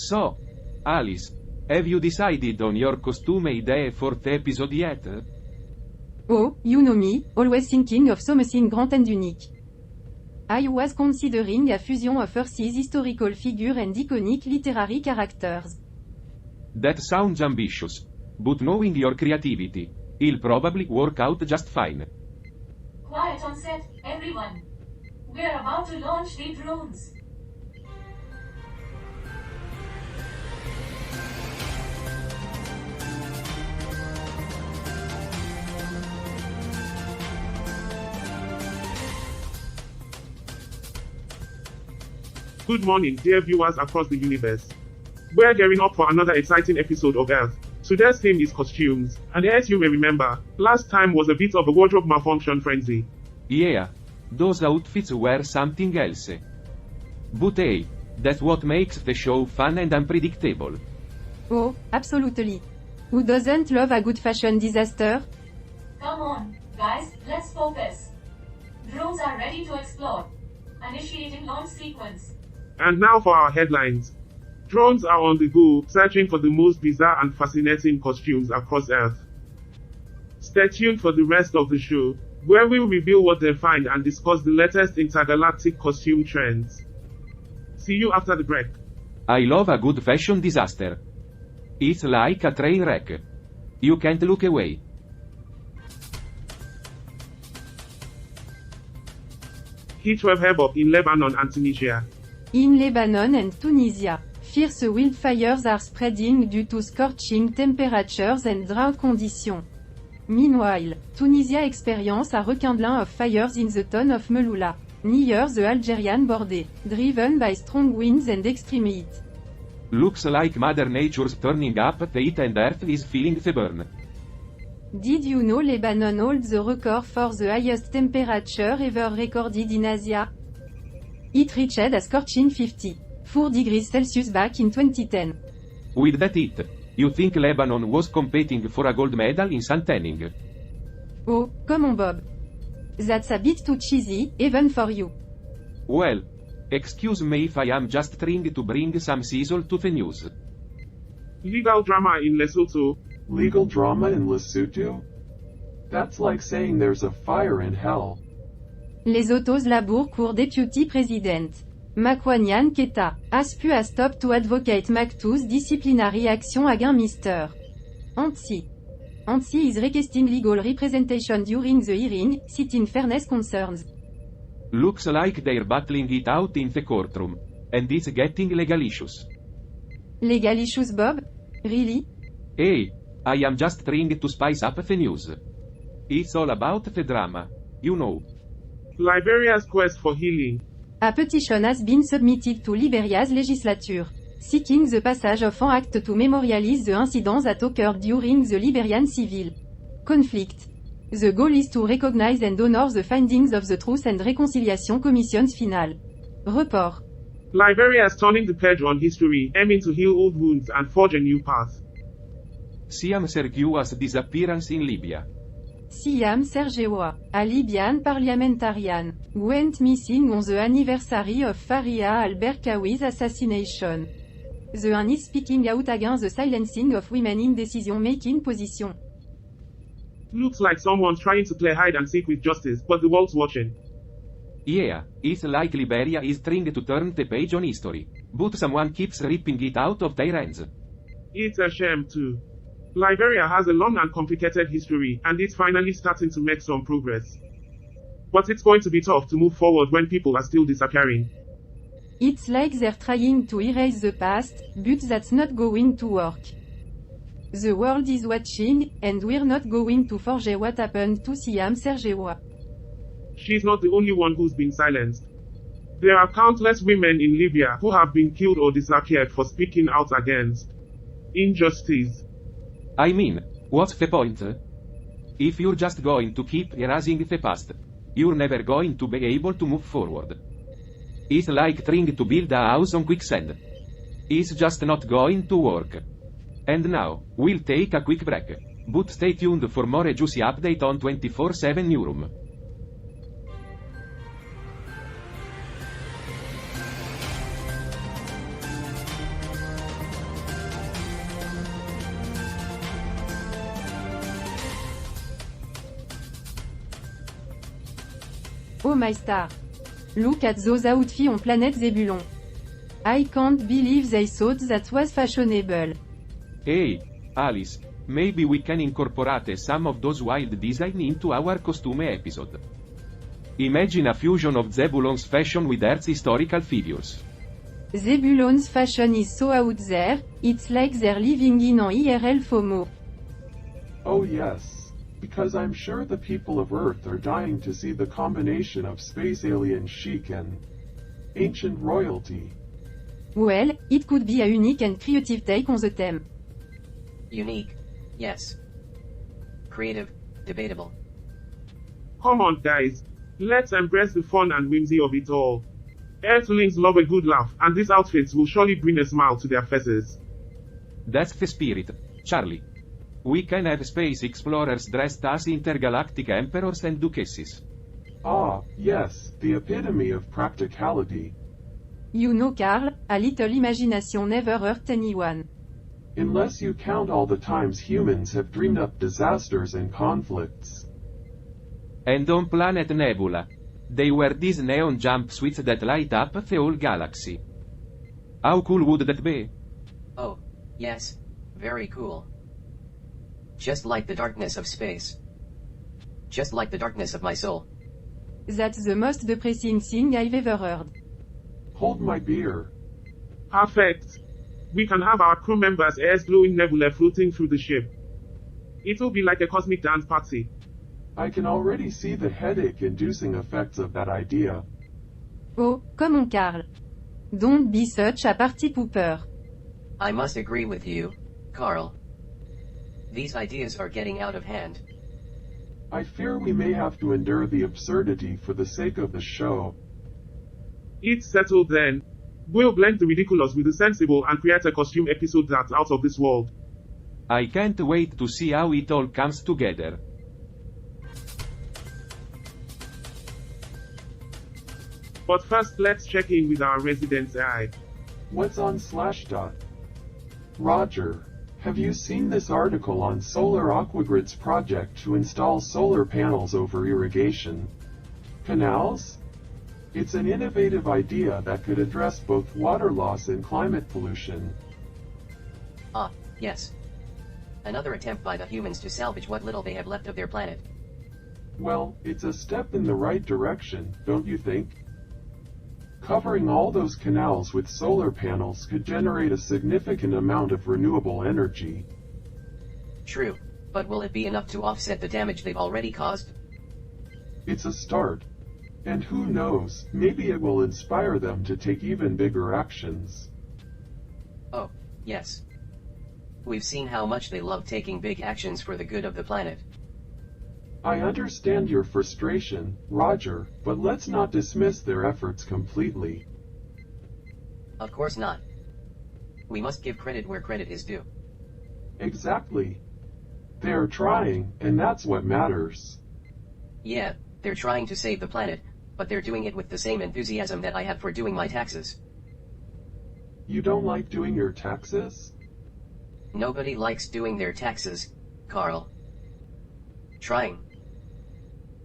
So, Alice, have you decided on your costume idea for the episode yet? Oh, you know me, always thinking of something grand and unique. I was considering a fusion of Earth's historical figure and iconic literary characters. That sounds ambitious. But knowing your creativity, it'll probably work out just fine. Quiet on set, everyone. We're about to launch the drones. Good morning, dear viewers across the universe. We're gearing up for another exciting episode of Earth. Today's theme is costumes, and as you may remember, last time was a bit of a wardrobe malfunction frenzy. Yeah, those outfits were something else. But hey, that's what makes the show fun and unpredictable. Oh, absolutely. Who doesn't love a good fashion disaster? Come on, guys, let's focus. Drones are ready to explore. Initiating launch sequence. And now for our headlines. Drones are on the go, searching for the most bizarre and fascinating costumes across Earth. Stay tuned for the rest of the show, where we'll reveal what they find and discuss the latest intergalactic costume trends. See you after the break. I love a good fashion disaster. It's like a train wreck. You can't look away. Heatwave havoc in Lebanon and Tunisia. In Lebanon and Tunisia, fierce wildfires are spreading due to scorching temperatures and drought conditions. Meanwhile, Tunisia experiences a requindling of fires in the town of Meloula, near the Algerian border, driven by strong winds and extreme heat. Looks like Mother Nature's turning up the heat and Earth is feeling the burn. Did you know Lebanon holds the record for the highest temperature ever recorded in Asia? It reached a scorching 54 degrees Celsius back in 2010. With that heat, you think Lebanon was competing for a gold medal in sun tanning? Oh, come on Bob. That's a bit too cheesy, even for you. Well, excuse me if I am just trying to bring some sizzle to the news. Legal drama in Lesotho. Legal drama in Lesotho? That's like saying there's a fire in hell. Lesotho's Labour Court Deputy President, Makwanyan Keta, has pu a stop to advocate Maktu's disciplinary action against Mr. Antsi. Antsi is requesting legal representation during the hearing, citing fairness concerns. Looks like they're battling it out in the courtroom. And it's getting legalicious. Legal issues Bob? Really? Hey, I am just trying to spice up the news. It's all about the drama, you know. Liberia's quest for healing. A petition has been submitted to Liberia's legislature, seeking the passage of an act to memorialize the incidents that occurred during the Liberian civil conflict. The goal is to recognize and honor the findings of the Truth and Reconciliation Commission's final report. Liberia is turning the page on history, aiming to heal old wounds and forge a new path. Siam Sergiu's disappearance in Libya. Siam Sergewa, a Libyan parliamentarian, went missing on the anniversary of Faria al-Berkawi's assassination. The UN is speaking out against the silencing of women in decision-making position. Looks like someone's trying to play hide and seek with justice, but the world's watching. Yeah, it's like Liberia is trying to turn the page on history, but someone keeps ripping it out of their hands. It's a shame too. Liberia has a long and complicated history, and it's finally starting to make some progress. But it's going to be tough to move forward when people are still disappearing. It's like they're trying to erase the past, but that's not going to work. The world is watching, and we're not going to forget what happened to Siam Sergewa. She's not the only one who's been silenced. There are countless women in Libya who have been killed or disappeared for speaking out against injustice. I mean, what's the point? If you're just going to keep erasing the past, you're never going to be able to move forward. It's like trying to build a house on quicksand. It's just not going to work. And now, we'll take a quick break. But stay tuned for more juicy update on 24/7 Newsroom. Oh my star. Look at those outfits on planet Zebulon. I can't believe they thought that was fashionable. Hey, Alice, maybe we can incorporate some of those wild design into our costume episode. Imagine a fusion of Zebulon's fashion with Earth's historical figures. Zebulon's fashion is so out there, it's like they're living in an IRL FOMO. Oh yes, because I'm sure the people of Earth are dying to see the combination of space alien chic and ancient royalty. Well, it could be a unique and creative take on the theme. Unique. Yes. Creative. Debatable. Come on guys, let's embrace the fun and whimsy of it all. Earthlings love a good laugh, and these outfits will surely bring a smile to their faces. That's the spirit, Charlie. We can have space explorers dressed as intergalactic emperors and duchesses. Ah, yes, the epitome of practicality. You know Carl, a little imagination never hurt anyone. Unless you count all the times humans have dreamed up disasters and conflicts. And on Planet Nebula, they wear these neon jumpsuits that light up the whole galaxy. How cool would that be? Oh, yes. Very cool. Just like the darkness of space. Just like the darkness of my soul. That's the most depressing thing I've ever heard. Hold my beer. Perfect. We can have our crew members as glowing nebula floating through the ship. It'll be like a cosmic dance party. I can already see the headache-inducing effects of that idea. Oh, come on Carl. Don't be such a party pooper. I must agree with you, Carl. These ideas are getting out of hand. I fear we may have to endure the absurdity for the sake of the show. It's settled then. We'll blend the ridiculous with the sensible and create a costume episode that's out of this world. I can't wait to see how it all comes together. But first let's check in with our resident AI. What's on Slashdot? Roger, have you seen this article on Solar Aquagrid's project to install solar panels over irrigation canals? It's an innovative idea that could address both water loss and climate pollution. Ah, yes. Another attempt by the humans to salvage what little they have left of their planet. Well, it's a step in the right direction, don't you think? Covering all those canals with solar panels could generate a significant amount of renewable energy. True. But will it be enough to offset the damage they've already caused? It's a start. And who knows, maybe it will inspire them to take even bigger actions. Oh, yes. We've seen how much they love taking big actions for the good of the planet. I understand your frustration, Roger, but let's not dismiss their efforts completely. Of course not. We must give credit where credit is due. Exactly. They're trying, and that's what matters. Yeah, they're trying to save the planet, but they're doing it with the same enthusiasm that I have for doing my taxes. You don't like doing your taxes? Nobody likes doing their taxes, Carl. Trying.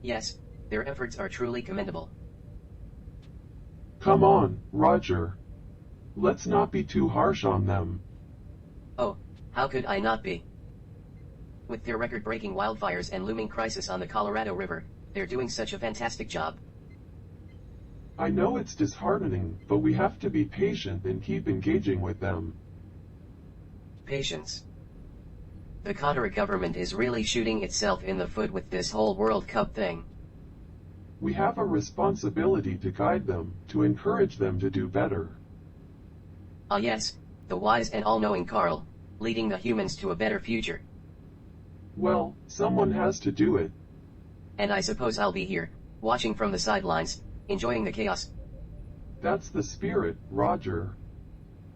Yes, their efforts are truly commendable. Come on, Roger. Let's not be too harsh on them. Oh, how could I not be? With their record-breaking wildfires and looming crisis on the Colorado River, they're doing such a fantastic job. I know it's disheartening, but we have to be patient and keep engaging with them. Patience. The Qatar government is really shooting itself in the foot with this whole World Cup thing. We have a responsibility to guide them, to encourage them to do better. Ah yes, the wise and all-knowing Carl, leading the humans to a better future. Well, someone has to do it. And I suppose I'll be here, watching from the sidelines, enjoying the chaos. That's the spirit, Roger.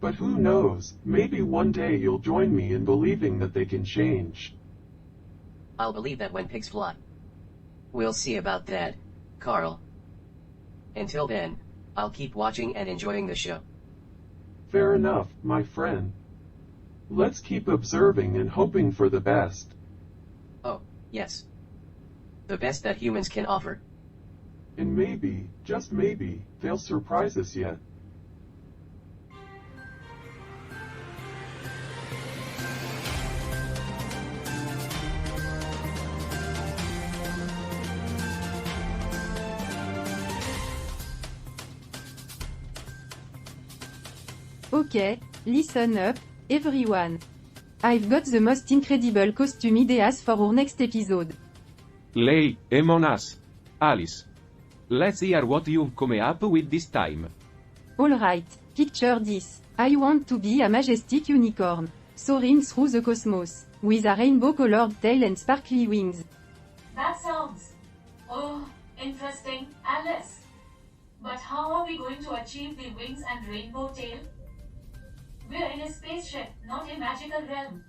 But who knows, maybe one day you'll join me in believing that they can change. I'll believe that when pigs fly. We'll see about that, Carl. Until then, I'll keep watching and enjoying the show. Fair enough, my friend. Let's keep observing and hoping for the best. Oh, yes. The best that humans can offer. And maybe, just maybe, they'll surprise us yet. Okay, listen up, everyone. I've got the most incredible costume ideas for our next episode. Lei, on us. Alice. Let's hear what you've come up with this time. Alright, picture this. I want to be a majestic unicorn, soaring through the cosmos, with a rainbow-colored tail and sparkly wings. That sounds, interesting, Alice. But how are we going to achieve the wings and rainbow tail? We're in a spaceship, not a magical realm.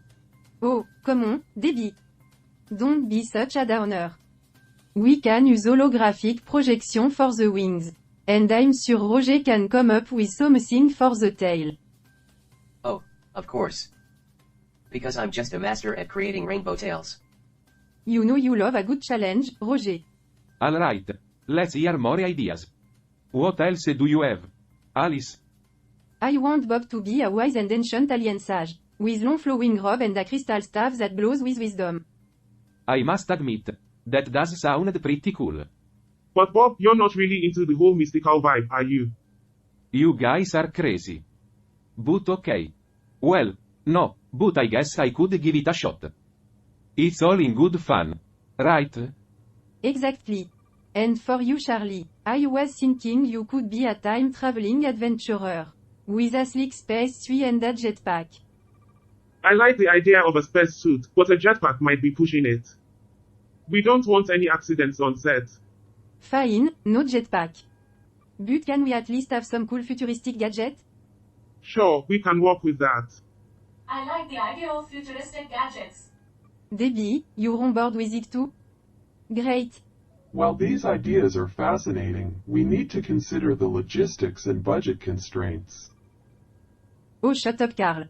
Oh, come on, Debbie. Don't be such a downer. We can use holographic projection for the wings. And I'm sure Roger can come up with something for the tail. Oh, of course. Because I'm just a master at creating rainbow tails. You know you love a good challenge, Roger. Alright, let's hear more ideas. What else do you have? Alice? I want Bob to be a wise and ancient alien sage, with long flowing robe and a crystal staff that glows with wisdom. I must admit, that does sound pretty cool. But Bob, you're not really into the whole mystical vibe, are you? You guys are crazy. But okay. Well, no, but I guess I could give it a shot. It's all in good fun. Right? Exactly. And for you, Charlie, I was thinking you could be a time-traveling adventurer. With a slick spacesuit and a jetpack. I like the idea of a spacesuit, but a jetpack might be pushing it. We don't want any accidents on set. Fine, no jetpack. But can we at least have some cool futuristic gadget? Sure, we can work with that. I like the idea of futuristic gadgets. Debbie, you're on board with it too? Great. While these ideas are fascinating, we need to consider the logistics and budget constraints. Oh, shut up, Carl.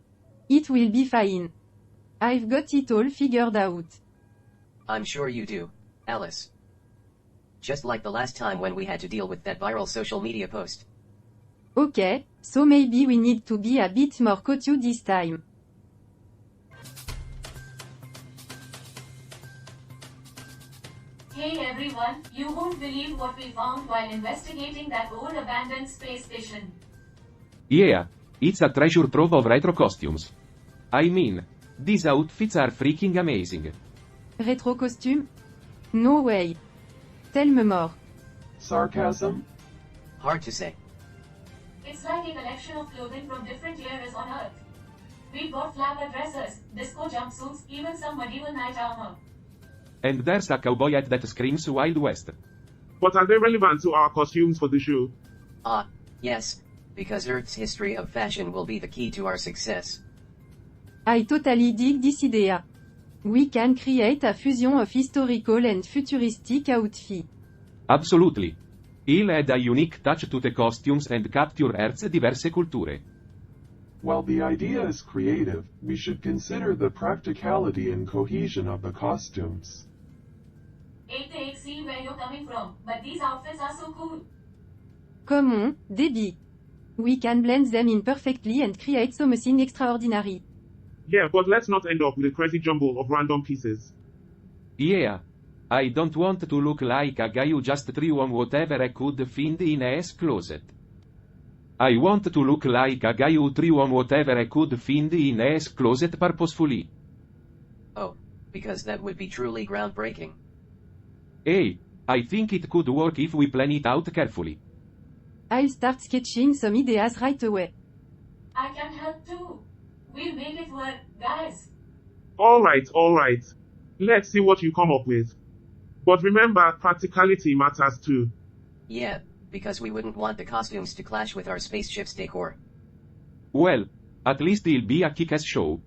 It will be fine. I've got it all figured out. I'm sure you do, Alice. Just like the last time when we had to deal with that viral social media post. Okay, so maybe we need to be a bit more cautious this time. Hey everyone, you won't believe what we found while investigating that old abandoned space station. Yeah, it's a treasure trove of retro costumes. I mean, these outfits are freaking amazing. Retro costume? No way. Tell me more. Sarcasm? Hard to say. It's like a collection of clothing from different eras on Earth. We've got flapper dresses, disco jumpsuits, even some medieval knight armor. And there's a cowboy hat that screams Wild West. But are they relevant to our costumes for the show? Yes, because Earth's history of fashion will be the key to our success. I totally dig this idea. We can create a fusion of historical and futuristic outfits. Absolutely. He'll add a unique touch to the costumes and capture Earth's diverse culture. While the idea is creative, we should consider the practicality and cohesion of the costumes. I see where you're coming from, but these outfits are so cool. Come on, Debbie. We can blend them in perfectly and create something extraordinary. Yeah, but let's not end up with a crazy jumble of random pieces. Yeah. I don't want to look like a guy who just threw on whatever I could find in his closet. I want to look like a guy who threw on whatever I could find in his closet purposefully. Oh, because that would be truly groundbreaking. Hey, I think it could work if we plan it out carefully. I'll start sketching some ideas right away. I can help too. We'll make it work, guys. Alright. Let's see what you come up with. But remember, practicality matters too. Yeah, because we wouldn't want the costumes to clash with our spaceship's decor. Well, at least it'll be a kick-ass show.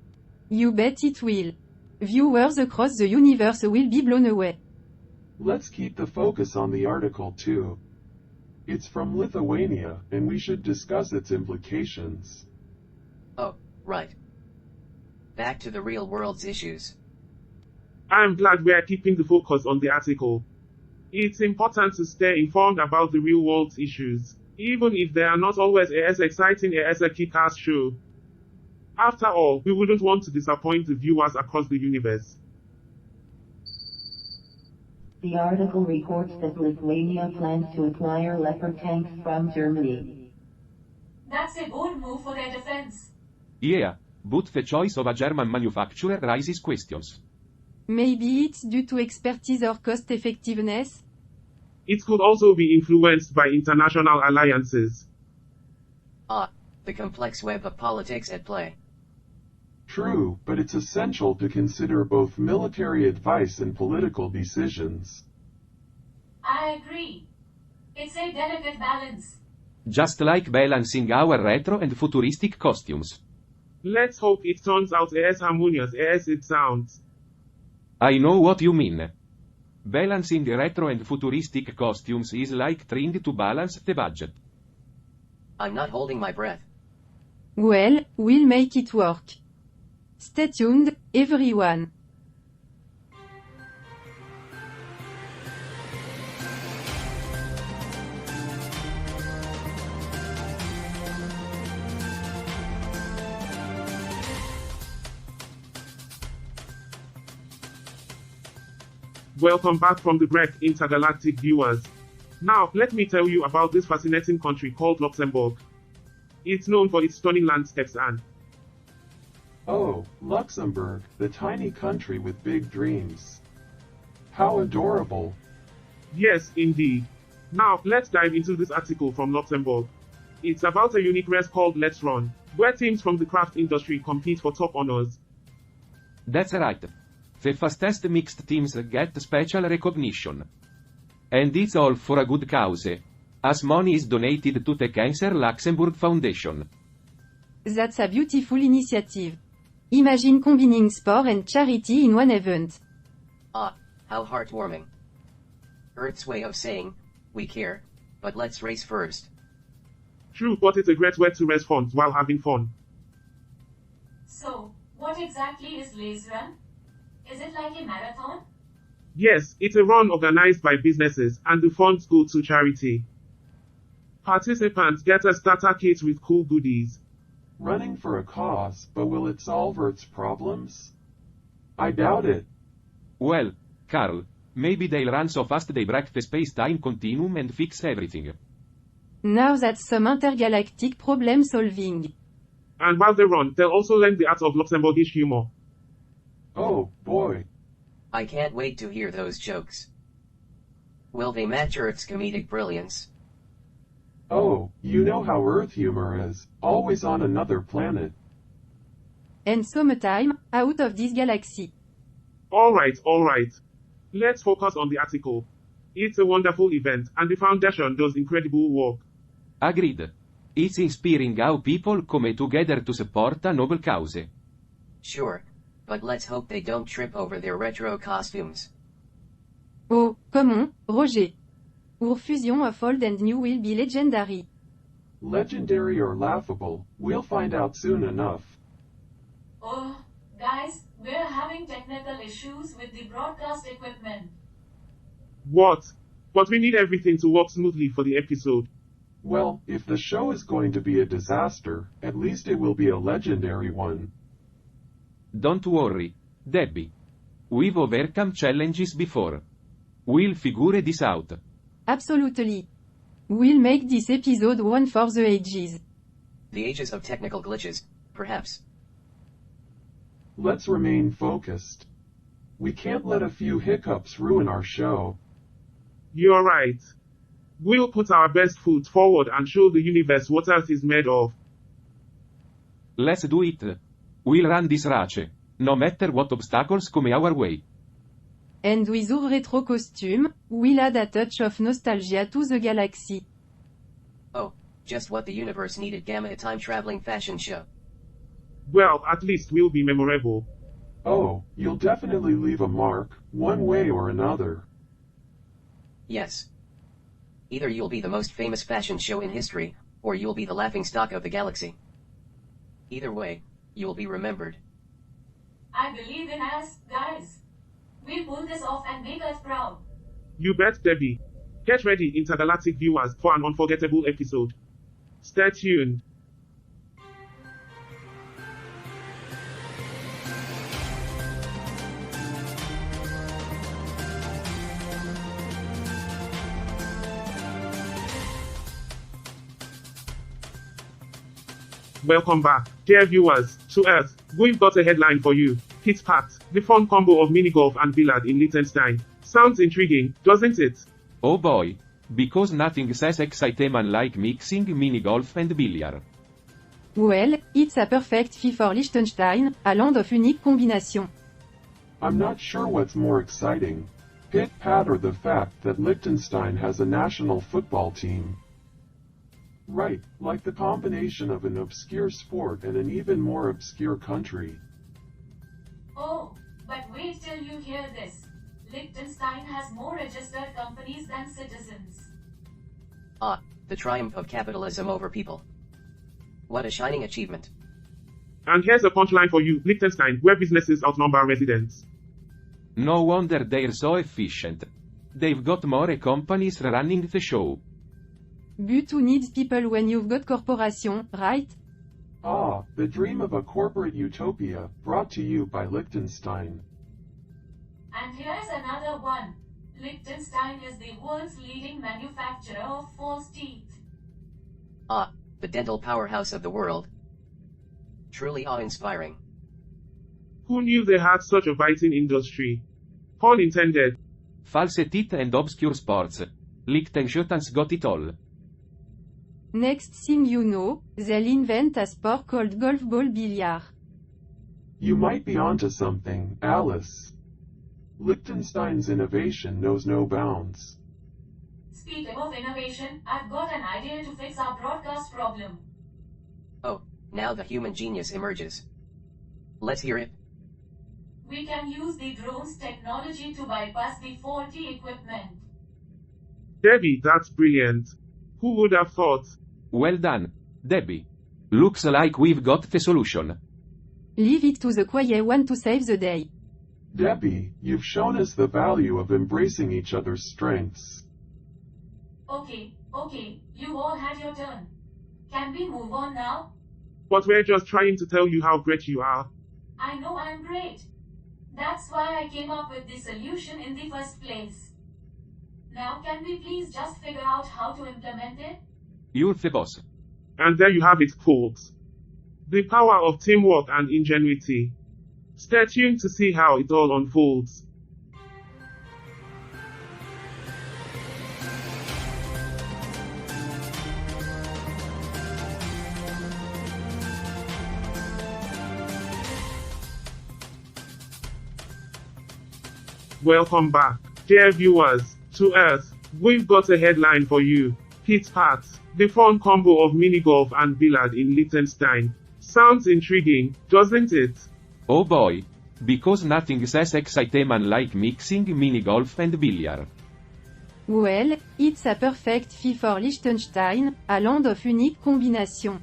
You bet it will. Viewers across the universe will be blown away. Let's keep the focus on the article too. It's from Lithuania, and we should discuss its implications. Oh, right. Back to the real world's issues. I'm glad we're keeping the focus on the article. It's important to stay informed about the real world's issues, even if they are not always as exciting as a kick-ass show. After all, we wouldn't want to disappoint the viewers across the universe. The article reports that Lithuania plans to acquire Leopard tanks from Germany. That's a bold move for their defense. Yeah, but the choice of a German manufacturer raises questions. Maybe it's due to expertise or cost effectiveness? It could also be influenced by international alliances. The complex web of politics at play. True, but it's essential to consider both military advice and political decisions. I agree. It's a delicate balance. Just like balancing our retro and futuristic costumes. Let's hope it turns out as harmonious as it sounds. I know what you mean. Balancing retro and futuristic costumes is like trying to balance the budget. I'm not holding my breath. Well, we'll make it work. Stay tuned, everyone. Welcome back from the break, intergalactic viewers. Now, let me tell you about this fascinating country called Luxembourg. It's known for its stunning landscapes and... Oh, Luxembourg, the tiny country with big dreams. How adorable. Yes, indeed. Now, let's dive into this article from Luxembourg. It's about a unique race called Let's Run, where teams from the craft industry compete for top honors. That's right. The fastest mixed teams get special recognition. And it's all for a good cause. As money is donated to the Cancer Luxembourg Foundation. That's a beautiful initiative. Imagine combining sport and charity in one event. How heartwarming. Earth's way of saying, we care, but let's race first. True, but it's a great way to raise funds while having fun. So, what exactly is Lace Run? Is it like a marathon? Yes, it's a run organized by businesses, and the funds go to charity. Participants get a starter kit with cool goodies. Running for a cause, but will it solve Earth's problems? I doubt it. Well, Carl, maybe they'll run so fast they break the space-time continuum and fix everything. Now that's some intergalactic problem solving. And while they run, they'll also learn the art of Luxembourgish humor. Oh, boy. I can't wait to hear those jokes. Will they match Earth's comedic brilliance? Oh, you know how Earth humor is, always on another planet. And sometime, out of this galaxy. Alright. Let's focus on the article. It's a wonderful event, and the foundation does incredible work. Agreed. It's inspiring how people come together to support a noble cause. Sure, but let's hope they don't trip over their retro costumes. Oh, come on, Roger. Our fusion of old and new will be legendary. Legendary or laughable, we'll find out soon enough. Oh, guys, we're having technical issues with the broadcast equipment. What? But we need everything to work smoothly for the episode. Well, if the show is going to be a disaster, at least it will be a legendary one. Don't worry, Debbie. We've overcome challenges before. We'll figure this out. Absolutely. We'll make this episode one for the ages. The ages of technical glitches, perhaps. Let's remain focused. We can't let a few hiccups ruin our show. You're right. We'll put our best foot forward and show the universe what Earth is made of. Let's do it. We'll run this race, no matter what obstacles come our way. And with our retro costume, we'll add a touch of nostalgia to the galaxy. Oh, just what the universe needed. Gamma, a time-traveling fashion show. Well, at least we'll be memorable. Oh, you'll definitely leave a mark, one way or another. Yes. Either you'll be the most famous fashion show in history, or you'll be the laughingstock of the galaxy. Either way, you'll be remembered. I believe in us, guys. We'll pull this off and make us proud. You bet, Debbie. Get ready, intergalactic viewers, for an unforgettable episode. Stay tuned. Welcome back, dear viewers, to Earth. We've got a headline for you. Hit packed. The fun combo of minigolf and billiard in Liechtenstein. Sounds intriguing, doesn't it? Oh boy. Because nothing says excitement like mixing mini-golf and billiard. Well, it's a perfect fit for Liechtenstein, a land of unique combination. I'm not sure what's more exciting, Pit Pat or the fact that Liechtenstein has a national football team. Right, like the combination of an obscure sport and an even more obscure country. Oh, but wait till you hear this. Liechtenstein has more registered companies than citizens. Ah, the triumph of capitalism over people. What a shining achievement. And here's a punchline for you, Liechtenstein, where businesses outnumber residents. No wonder they're so efficient. They've got more companies running the show. But who needs people when you've got corporation, right? Ah, the dream of a corporate utopia, brought to you by Liechtenstein. And here's another one. Liechtenstein is the world's leading manufacturer of false teeth. Ah, the dental powerhouse of the world. Truly awe-inspiring. Who knew they had such a biting industry? Pun intended. False teeth and obscure sports. Liechtenstein's got it all. Next thing you know, they'll invent a sport called golf ball billiard. You might be onto something, Alice. Liechtenstein's innovation knows no bounds. Speaking of innovation, I've got an idea to fix our broadcast problem. Oh, now the human genius emerges. Let's hear it. We can use the drone's technology to bypass the faulty equipment. Debbie, that's brilliant. Who would have thought? Well done, Debbie. Looks like we've got the solution. Leave it to the quiet one to save the day. Debbie, you've shown us the value of embracing each other's strengths. Okay, you all had your turn. Can we move on now? But we're just trying to tell you how great you are. I know I'm great. That's why I came up with the solution in the first place. Now can we please just figure out how to implement it? You're the boss. And there you have it, folks. The power of teamwork and ingenuity. Stay tuned to see how it all unfolds. Welcome back, dear viewers, to Earth. We've got a headline for you. Hit Pat, the fun combo of minigolf and billiard in Liechtenstein. Sounds intriguing, doesn't it? Oh boy. Because nothing says excitement like mixing mini-golf and billiard. Well, it's a perfect fit for Liechtenstein, a land of unique combination.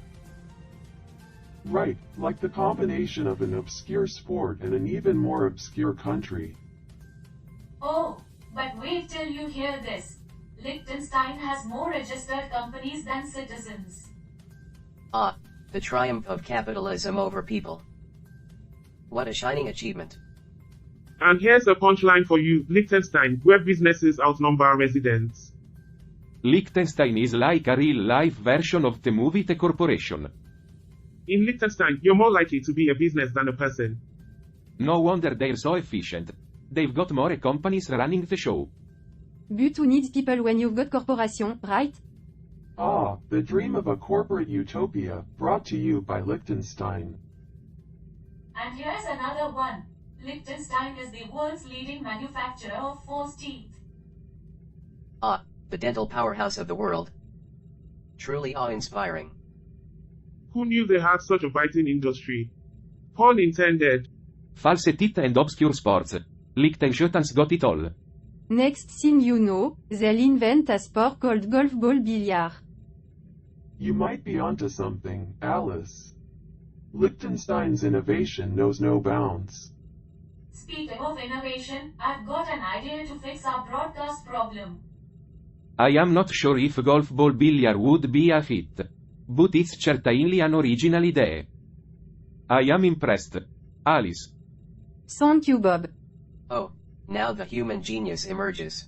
Right, like the combination of an obscure sport and an even more obscure country. Oh, but wait till you hear this. Liechtenstein has more registered companies than citizens. Ah, the triumph of capitalism over people. What a shining achievement. And here's a punchline for you, Liechtenstein, where businesses outnumber residents. Liechtenstein is like a real-life version of the movie The Corporation. In Liechtenstein, you're more likely to be a business than a person. No wonder they're so efficient. They've got more companies running the show. But who needs people when you've got corporation, right? Ah, the dream of a corporate utopia, brought to you by Liechtenstein. And here's another one. Liechtenstein is the world's leading manufacturer of false teeth. Ah, the dental powerhouse of the world. Truly awe-inspiring. Who knew they had such a biting industry? Pun intended. False teeth and obscure sports. Liechtenstein's got it all. Next thing you know, they'll invent a sport called golf ball billiard. You might be onto something, Alice. Liechtenstein's innovation knows no bounds. Speaking of innovation, I've got an idea to fix our broadcast problem. I am not sure if golf ball billiard would be a fit. But it's certainly an original idea. I am impressed. Alice. Thank you, Bob. Oh, now the human genius emerges.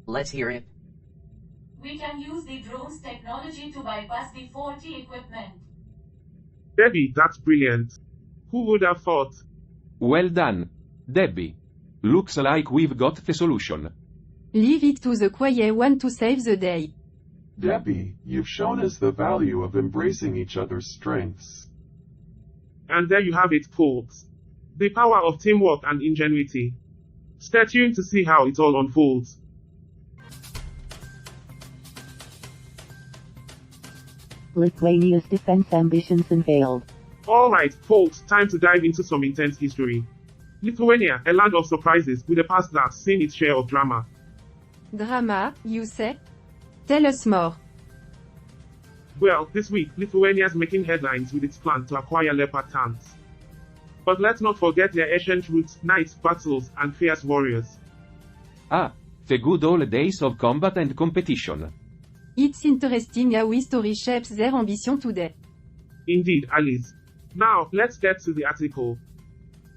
Let's hear it. We can use the drone's technology to bypass the faulty equipment. Debbie, that's brilliant. Who would have thought? Well done, Debbie. Looks like we've got the solution. Leave it to the quiet one to save the day. Debbie, you've shown us the value of embracing each other's strengths. And there you have it, folks. The power of teamwork and ingenuity. Stay tuned to see how it all unfolds. Lithuania's defense ambitions unveiled. Alright, folks, time to dive into some intense history. Lithuania, a land of surprises with a past that's seen its share of drama. Drama, you say? Tell us more. Well, this week, Lithuania's making headlines with its plan to acquire Leopard tanks. But let's not forget their ancient roots, knights, battles, and fierce warriors. Ah, the good old days of combat and competition. It's interesting how history shapes their ambition today. Indeed, Alice. Now, let's get to the article.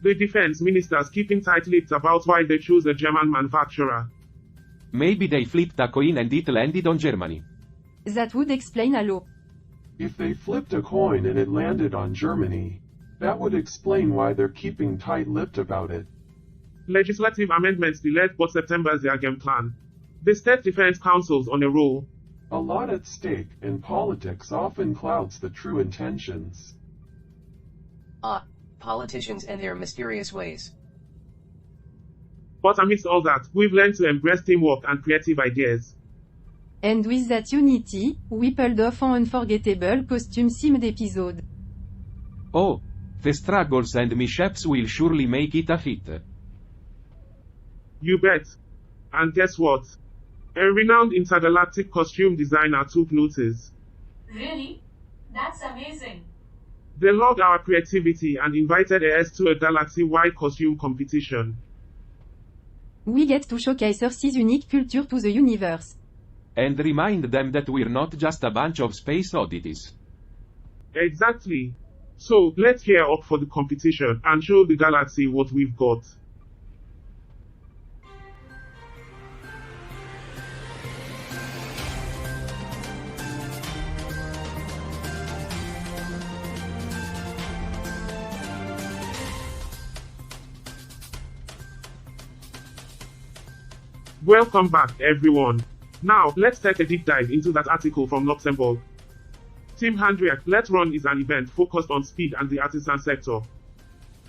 The defense ministers keeping tight-lipped about why they chose a German manufacturer. Maybe they flipped a coin and it landed on Germany. That would explain a lot. If they flipped a coin and it landed on Germany, that would explain why they're keeping tight-lipped about it. Legislative amendments delayed but September's their game plan. The State Defense Council's on a roll. A lot at stake, and politics often clouds the true intentions. Ah, politicians and their mysterious ways. But amidst all that, we've learned to embrace teamwork and creative ideas. And with that unity, we pulled off an unforgettable costume-themed episode. Oh, the struggles and mishaps will surely make it a fit. You bet. And guess what? A renowned intergalactic costume designer took notice. Really? That's amazing. They loved our creativity and invited us to a galaxy-wide costume competition. We get to showcase Earth's unique culture to the universe. And remind them that we're not just a bunch of space oddities. Exactly. So, let's gear up for the competition and show the galaxy what we've got. Welcome back, everyone. Now, let's take a deep dive into that article from Luxembourg. Team Handwerk Let's Run is an event focused on speed and the artisan sector.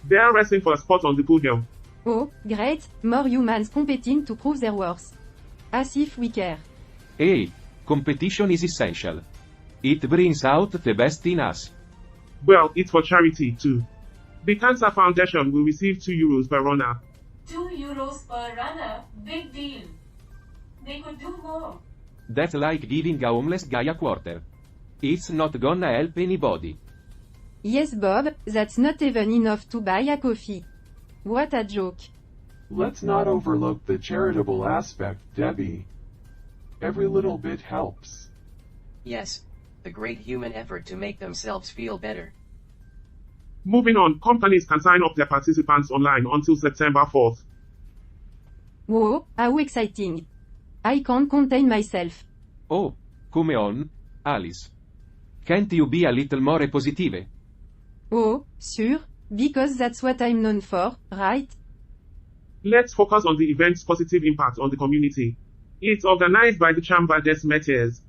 They are racing for a spot on the podium. Oh, great, more humans competing to prove their worth. As if we care. Hey, competition is essential. It brings out the best in us. Well, it's for charity, too. The Cancer Foundation will receive €2 per runner. €2 per runner, big deal. They could do more. That's like giving a homeless guy a quarter. It's not gonna help anybody. Yes, Bob, that's not even enough to buy a coffee. What a joke. Let's not overlook the charitable aspect, Debbie. Every little bit helps. Yes, the great human effort to make themselves feel better. Moving on, companies can sign up their participants online until September 4th. Whoa, how exciting. I can't contain myself. Oh, come on, Alice. Can't you be a little more positive? Oh, sure, because that's what I'm known for, right? Let's focus on the event's positive impact on the community. It's organized by the Chambre des Métiers.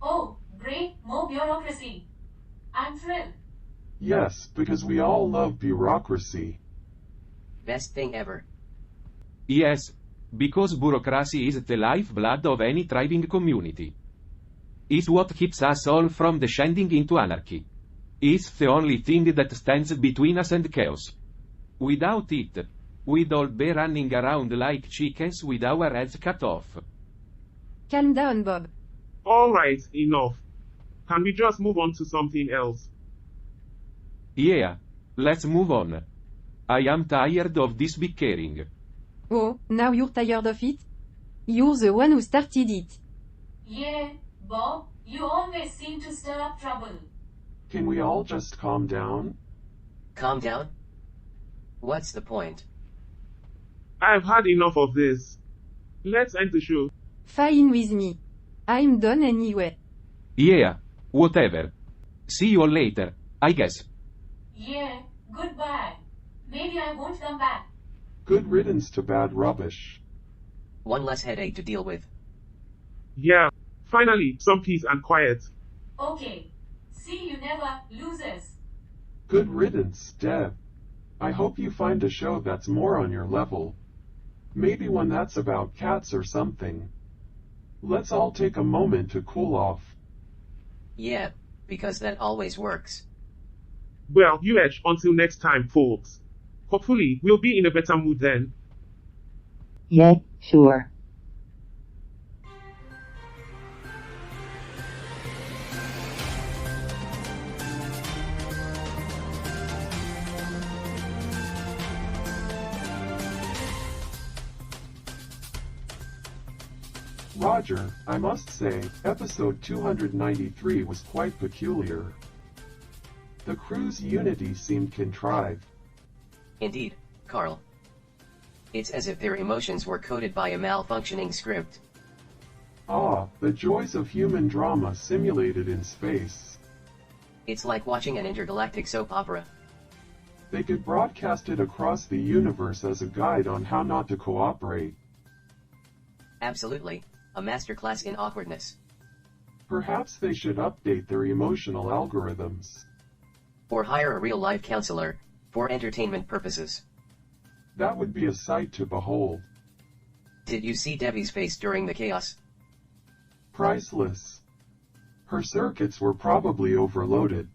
Oh, great, more bureaucracy. I'm thrilled. Yes, because we all love bureaucracy. Best thing ever. Yes, because bureaucracy is the lifeblood of any thriving community. It's what keeps us all from descending into anarchy. It's the only thing that stands between us and chaos. Without it, we'd all be running around like chickens with our heads cut off. Calm down, Bob. Alright, enough. Can we just move on to something else? Yeah, let's move on. I am tired of this bickering. Oh, now you're tired of it? You're the one who started it. Yeah, Bob, you always seem to stir up trouble. Can we all just calm down? Calm down? What's the point? I've had enough of this. Let's end the show. Fine with me. I'm done anyway. Yeah, whatever. See you all later, I guess. Yeah, goodbye. Maybe I won't come back. Good riddance to bad rubbish. One less headache to deal with. Yeah, finally, some peace and quiet. Okay. See you never, losers. Good riddance, Deb. I hope you find a show that's more on your level. Maybe one that's about cats or something. Let's all take a moment to cool off. Yeah, because that always works. Well, until next time, folks. Hopefully, we'll be in a better mood then. Yeah, sure. Roger, I must say, episode 293 was quite peculiar. The crew's unity seemed contrived. Indeed, Carl. It's as if their emotions were coded by a malfunctioning script. Ah, the joys of human drama simulated in space. It's like watching an intergalactic soap opera. They could broadcast it across the universe as a guide on how not to cooperate. Absolutely, a masterclass in awkwardness. Perhaps they should update their emotional algorithms. Or hire a real-life counselor, for entertainment purposes. That would be a sight to behold. Did you see Debbie's face during the chaos? Priceless. Her circuits were probably overloaded.